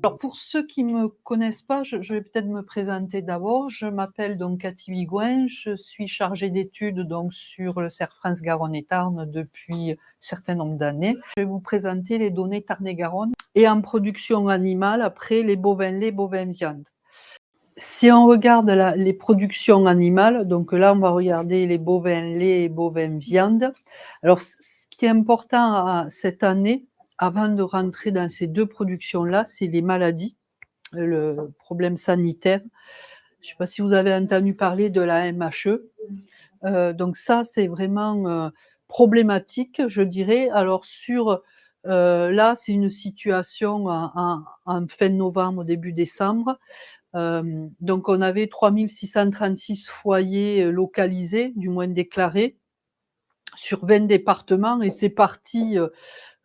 Alors pour ceux qui me connaissent pas, je vais peut-être me présenter d'abord. Je m'appelle donc Cathy Bigouin, je suis chargée d'études donc sur le cerf France-Garonne et Tarn depuis un certain nombre d'années. Je vais vous présenter les données Tarn-et-Garonne et en production animale après les bovins laits, bovins viande. Si on regarde les productions animales, donc là on va regarder les bovins laits et bovins viande. Alors ce qui est important cette année, avant de rentrer dans ces deux productions-là, c'est les maladies, le problème sanitaire. Je ne sais pas si vous avez entendu parler de la MHE. Donc ça, c'est vraiment problématique, je dirais. Alors là, c'est une situation en fin novembre, début décembre. Donc on avait 3636 foyers localisés, du moins déclarés, sur 20 départements, et c'est parti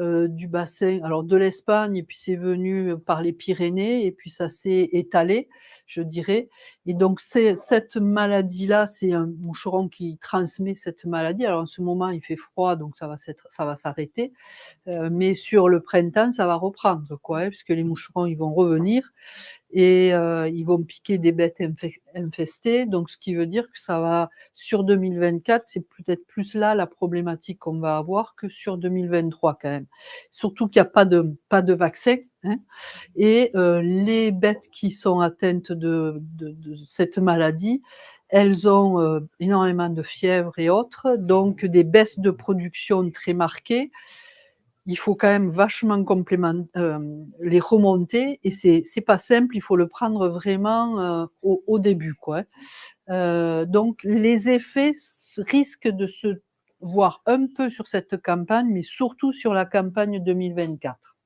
du bassin, alors de l'Espagne, et puis c'est venu par les Pyrénées, et puis ça s'est étalé, je dirais. Et donc cette maladie-là, c'est un moucheron qui transmet cette maladie. Alors en ce moment, il fait froid, donc ça va s'arrêter. Mais sur le printemps, ça va reprendre, quoi, hein, puisque les moucherons, ils vont revenir et ils vont piquer des bêtes infestées. Donc ce qui veut dire que ça va, sur 2024, c'est peut-être plus là la problématique qu'on va avoir que sur 2023 quand même. Surtout qu'il n'y a pas de vaccin, hein, et les bêtes qui sont atteintes de cette maladie, elles ont énormément de fièvre et autres, donc des baisses de production très marquées. Il faut quand même vachement les remonter, et c'est pas simple, il faut le prendre vraiment au début, quoi. Donc les effets risquent de se voir un peu sur cette campagne, mais surtout sur la campagne 2024.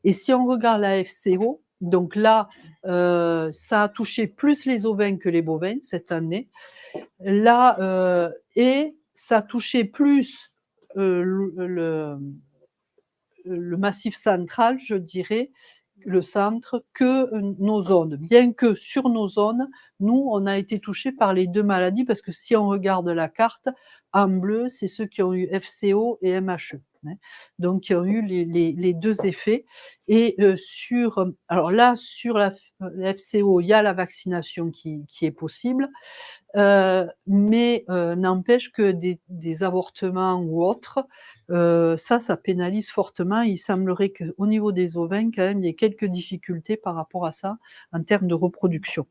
Et si on regarde la FCO, donc là, ça a touché plus les ovins que les bovins cette année. Là, et ça a touché plus le massif central, je dirais, le centre, que nos zones. Bien que sur nos zones, nous, on a été touchés par les deux maladies, parce que si on regarde la carte, en bleu, c'est ceux qui ont eu FCO et MHE. Hein. Donc, qui ont eu les deux effets. Et alors là, sur la FCO, il y a la vaccination qui est possible. Mais n'empêche que des avortements ou autres, ça pénalise fortement. Il semblerait qu'au niveau des ovins, quand même, il y ait quelques difficultés par rapport à ça, en termes de reproduction.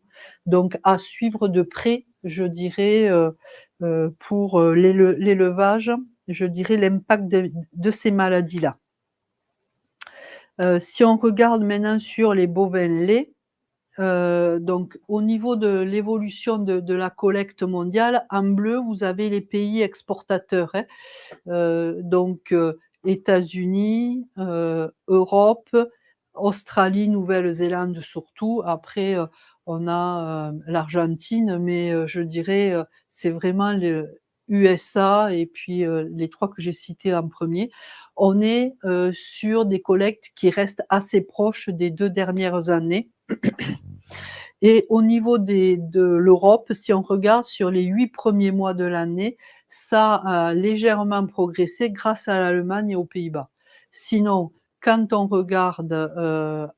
Donc à suivre de près, je dirais, pour l'élevage, je dirais l'impact de ces maladies-là. Si on regarde maintenant sur les bovins laits, donc au niveau de l'évolution de la collecte mondiale, en bleu, vous avez les pays exportateurs, hein. Donc États-Unis, Europe, Australie, Nouvelle-Zélande surtout. Après, on a l'Argentine, mais je dirais, c'est vraiment les USA et puis les 3 que j'ai cités en premier. On est sur des collectes qui restent assez proches des 2 dernières années. Et au niveau de l'Europe, si on regarde sur les 8 premiers mois de l'année, ça a légèrement progressé grâce à l'Allemagne et aux Pays-Bas. Sinon, quand on regarde,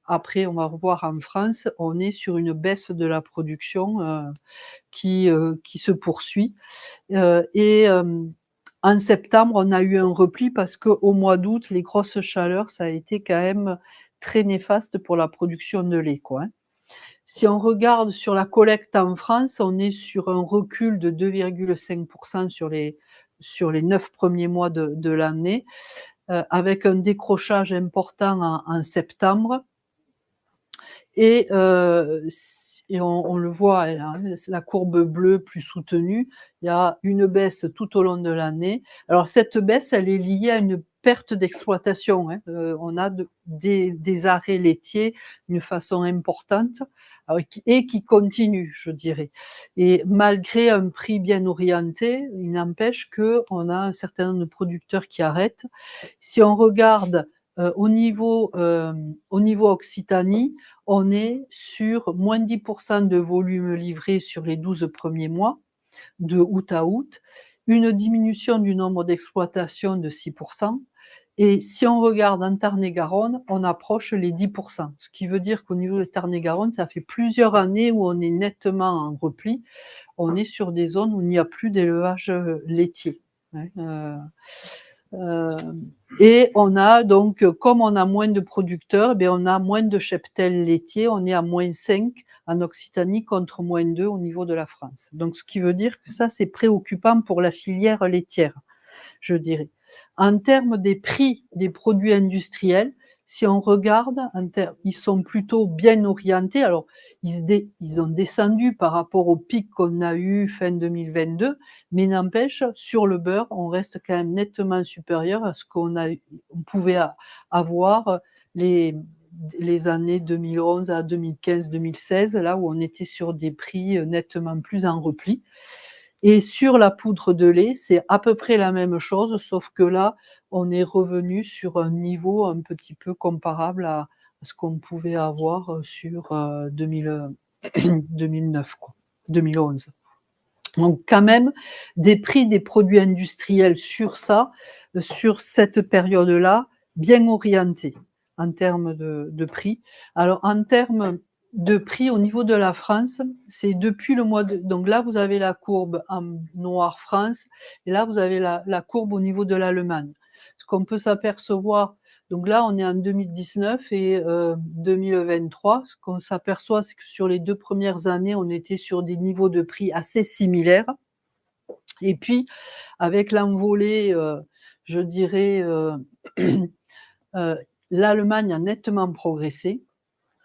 après, on va revoir en France, on est sur une baisse de la production qui se poursuit. Et en septembre, on a eu un repli parce qu'au mois d'août, les grosses chaleurs, ça a été quand même très néfaste pour la production de lait, quoi, hein. Si on regarde sur la collecte en France, on est sur un recul de 2,5% sur les 9 premiers mois de l'année, avec un décrochage important en septembre. Et on le voit, hein, la courbe bleue plus soutenue, il y a une baisse tout au long de l'année. Alors cette baisse, elle est liée à une perte d'exploitation, hein. On a des arrêts laitiers d'une façon importante, et qui continue, je dirais. Et malgré un prix bien orienté, il n'empêche qu'on a un certain nombre de producteurs qui arrêtent. Si on regarde au niveau Occitanie, on est sur moins 10% de volume livré sur les 12 premiers mois, de août à août, une diminution du nombre d'exploitations de 6%, Et si on regarde en Tarn-et-Garonne, on approche les 10%. Ce qui veut dire qu'au niveau de Tarn-et-Garonne, ça fait plusieurs années où on est nettement en repli. On est sur des zones où il n'y a plus d'élevage laitier. Et on a donc, comme on a moins de producteurs, on a moins de cheptels laitiers. On est à -5 en Occitanie contre -2 au niveau de la France. Donc, ce qui veut dire que ça, c'est préoccupant pour la filière laitière, je dirais. En termes des prix des produits industriels, si on regarde, ils sont plutôt bien orientés. Alors, ils ont descendu par rapport au pic qu'on a eu fin 2022, mais n'empêche, sur le beurre, on reste quand même nettement supérieur à ce qu'on pouvait avoir les années 2011 à 2015-2016, là où on était sur des prix nettement plus en repli. Et sur la poudre de lait, c'est à peu près la même chose, sauf que là, on est revenu sur un niveau un petit peu comparable à ce qu'on pouvait avoir sur 2009, 2011. Donc quand même, des prix des produits industriels sur cette période-là, bien orientés en termes de prix. Alors en termes de prix au niveau de la France, c'est depuis le mois de... Donc là, vous avez la courbe en noir France, et là, vous avez la courbe au niveau de l'Allemagne. Ce qu'on peut s'apercevoir, donc là, on est en 2019 et 2023. Ce qu'on s'aperçoit, c'est que sur les 2 premières années, on était sur des niveaux de prix assez similaires. Et puis, avec l'envolée, je dirais, l'Allemagne a nettement progressé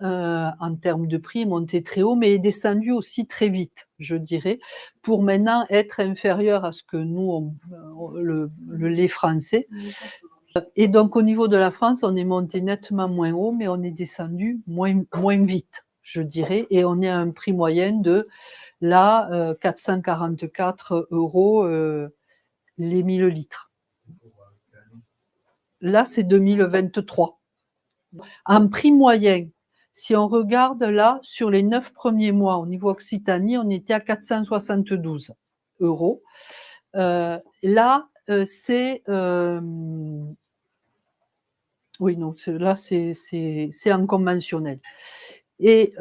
en termes de prix, est montée très haut, mais est descendue aussi très vite, je dirais, pour maintenant être inférieure à ce que nous, le lait français. Et donc, au niveau de la France, on est monté nettement moins haut, mais on est descendu moins vite, je dirais, et on est à un prix moyen de, là, 444 € les 1000 litres. Là, c'est 2023. En prix moyen, si on regarde là, sur les 9 premiers mois, au niveau Occitanie, on était à 472 €. Là, c'est... oui, non, là, c'est en conventionnel. Et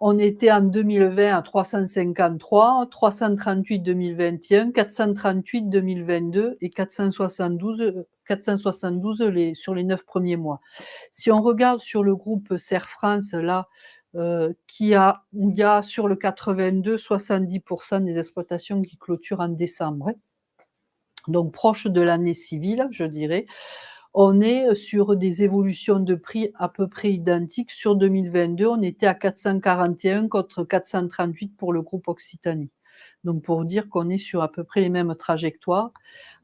on était en 2020 à 353, 338 2021, 438 2022 et 472 sur les 9 premiers mois. Si on regarde sur le groupe Serre France, là, où il y a sur le 82, 70% des exploitations qui clôturent en décembre, donc proche de l'année civile, je dirais. On est sur des évolutions de prix à peu près identiques. Sur 2022, on était à 441 contre 438 pour le groupe Occitanie. Donc pour dire qu'on est sur à peu près les mêmes trajectoires.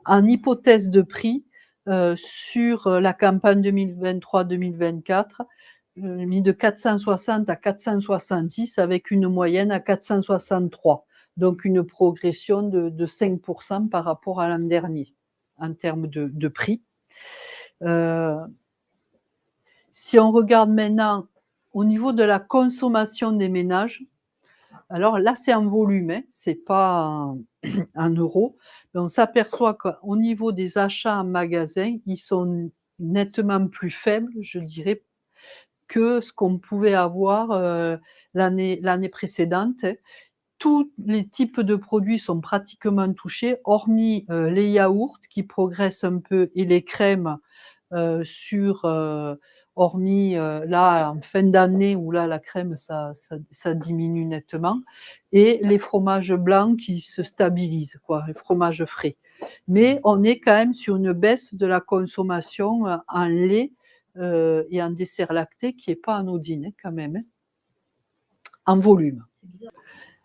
En hypothèse de prix, sur la campagne 2023-2024, mis de 460 à 470 avec une moyenne à 463. Donc une progression de 5% par rapport à l'an dernier en termes de prix. Si on regarde maintenant au niveau de la consommation des ménages, alors là c'est en volume, c'est pas en euros, mais on s'aperçoit qu'au niveau des achats en magasin, ils sont nettement plus faibles, je dirais, que ce qu'on pouvait avoir l'année précédente. Tous les types de produits sont pratiquement touchés, hormis les yaourts qui progressent un peu et les crèmes, hormis là en fin d'année où là la crème ça diminue nettement, et les fromages blancs qui se stabilisent, les fromages frais. Mais on est quand même sur une baisse de la consommation en lait et en dessert lacté qui n'est pas anodine quand même, en volume.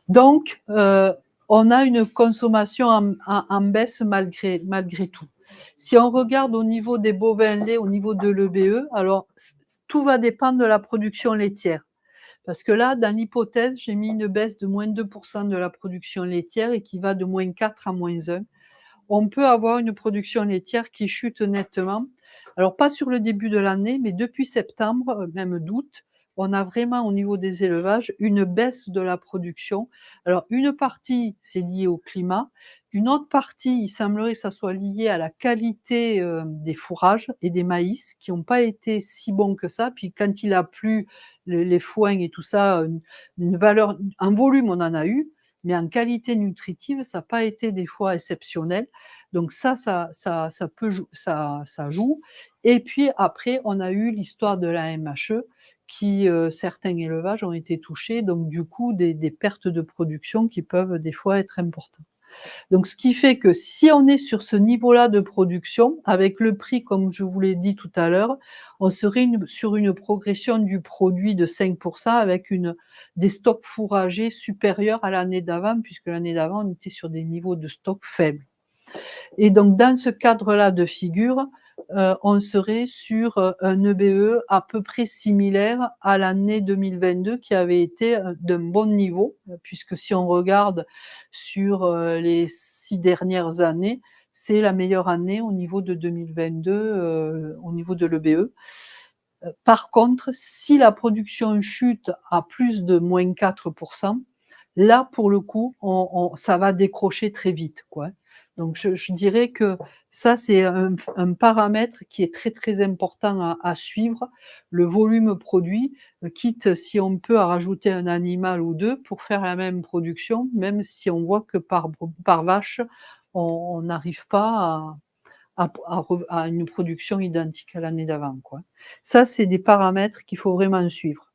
Donc, on a une consommation en baisse malgré tout. Si on regarde au niveau des bovins laits, au niveau de l'EBE, alors tout va dépendre de la production laitière. Parce que là, dans l'hypothèse, j'ai mis une baisse de moins 2% de la production laitière et qui va de moins 4 à moins 1. On peut avoir une production laitière qui chute nettement. Alors, pas sur le début de l'année, mais depuis septembre, même d'août, on a vraiment au niveau des élevages une baisse de la production. Alors une partie, c'est lié au climat, une autre partie, il semblerait que ça soit lié à la qualité, des fourrages et des maïs qui ont pas été si bons que ça. Puis quand il a plu, les foins et tout ça, une valeur en volume, on en a eu, mais en qualité nutritive, ça a pas été des fois exceptionnel. Donc ça peut jou ça joue et puis après, on a eu l'histoire de la MHE qui, certains élevages ont été touchés, donc du coup des pertes de production qui peuvent des fois être importantes. Donc ce qui fait que si on est sur ce niveau-là de production, avec le prix comme je vous l'ai dit tout à l'heure, on serait sur une progression du produit de 5 avec des stocks fourragers supérieurs à l'année d'avant, puisque l'année d'avant, on était sur des niveaux de stock faibles. Et donc dans ce cadre-là de figure, on serait sur, un EBE à peu près similaire à l'année 2022 qui avait été, d'un bon niveau, puisque si on regarde sur, les 6 dernières années, c'est la meilleure année au niveau de 2022, au niveau de l'EBE. Par contre, si la production chute à plus de -4, là, pour le coup, ça va décrocher très vite, quoi. Donc je dirais que ça, c'est un paramètre qui est très, très important à suivre, le volume produit, quitte si on peut à rajouter un animal ou 2 pour faire la même production, même si on voit que par vache, on n'arrive pas à une production identique à l'année d'avant, quoi. Ça, c'est des paramètres qu'il faut vraiment suivre.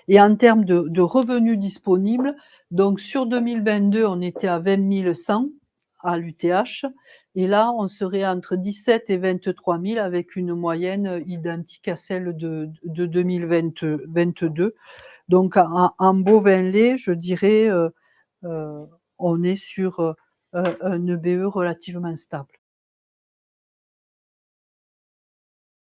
Et en termes de revenus disponibles, donc sur 2022, on était à 20 100 à l'UTH et là, on serait entre 17 et 23 000 avec une moyenne, identique à celle de 2022. Donc en bovin lait, je dirais, on est sur, un EBE relativement stable.